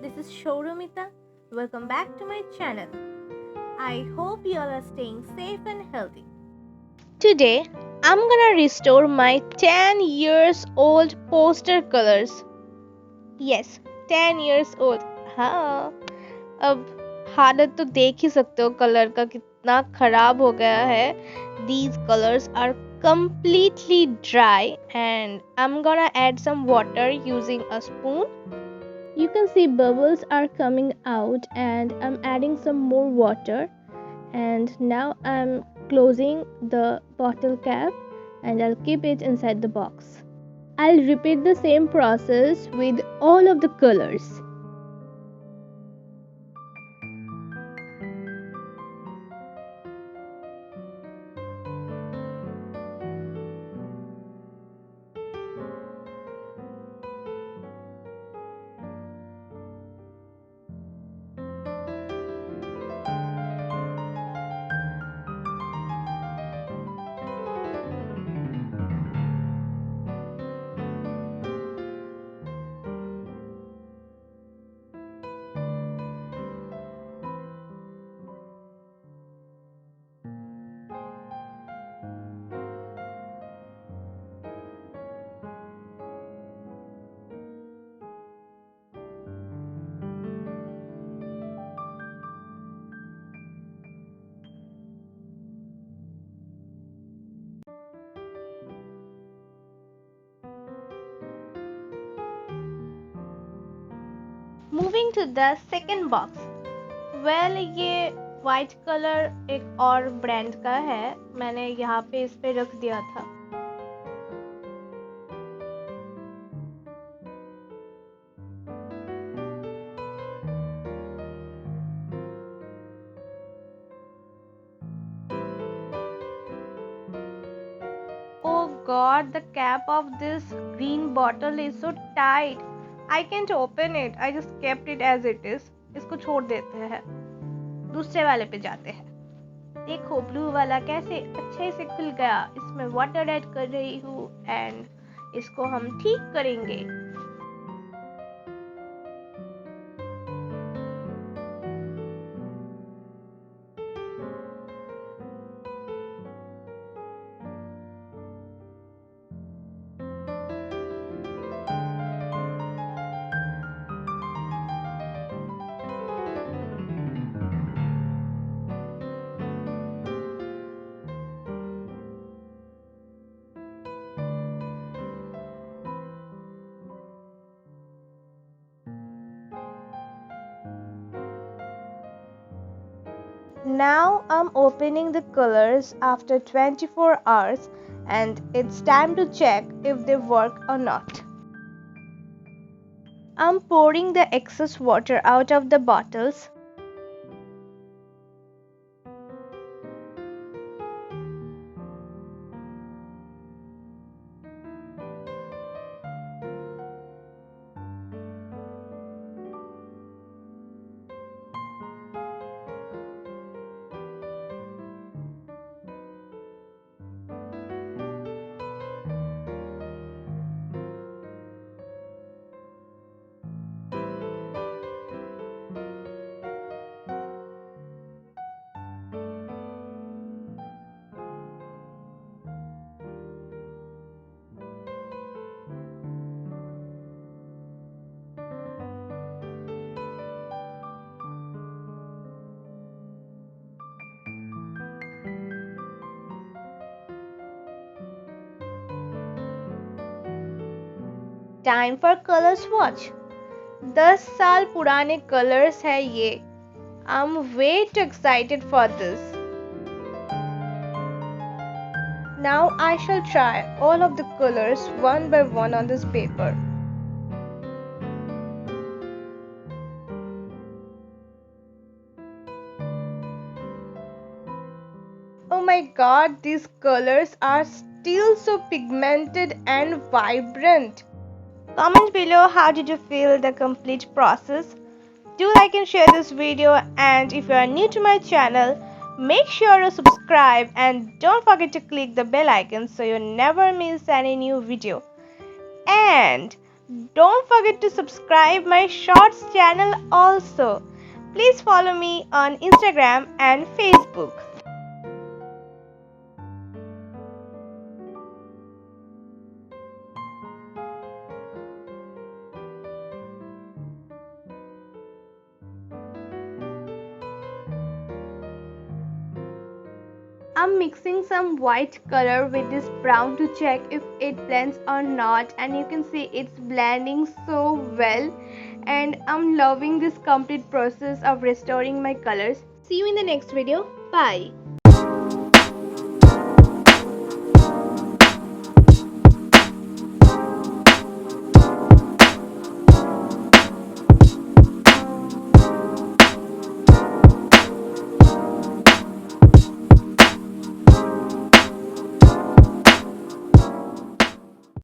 This is Souramita. Welcome back to my channel. I hope you all are staying safe and healthy. Today, I'm gonna restore my 10 years old poster colors. Yes, 10 years old. हाँ, अब हालत तो देख ही सकते हो colour का कितना खराब हो गया है. These colors are completely dry and I'm gonna add some water using a spoon. You can see bubbles are coming out and I'm adding some more water, and now I'm closing the bottle cap and I'll keep it inside the box. I'll repeat the same process with all of the colors. Moving to the second box. Well, ये white color एक और brand का है. मैंने यहाँ पे इस पे रख दिया था. Oh God, the cap of this green bottle is so tight. I can't open it. I just kept it as it is. इसको छोड़ देते हैं. दूसरे वाले पे जाते हैं. देखो ब्लू वाला कैसे अच्छे से खुल गया. इसमें वाटर ऐड कर रही हूँ एंड इसको हम ठीक करेंगे. Now I'm opening the colors after 24 hours and it's time to check if they work or not. I'm pouring the excess water out of the bottles. Time for color swatch. 10 साल पुराने colors है ये. I'm way too excited for this. Now I shall try all of the colors one by one on this paper. Oh my God, these colors are still so pigmented and vibrant. Comment below how did you feel the complete process. Do like and share this video, and if you are new to my channel, make sure to subscribe and don't forget to click the bell icon so you never miss any new video. And Don't forget to subscribe my shorts channel also. Please follow me on Instagram and Facebook. I'm mixing some white color with this brown to check if it blends or not, and you can see it's blending so well, and I'm loving this complete process of restoring my colors. See you in the next video. Bye.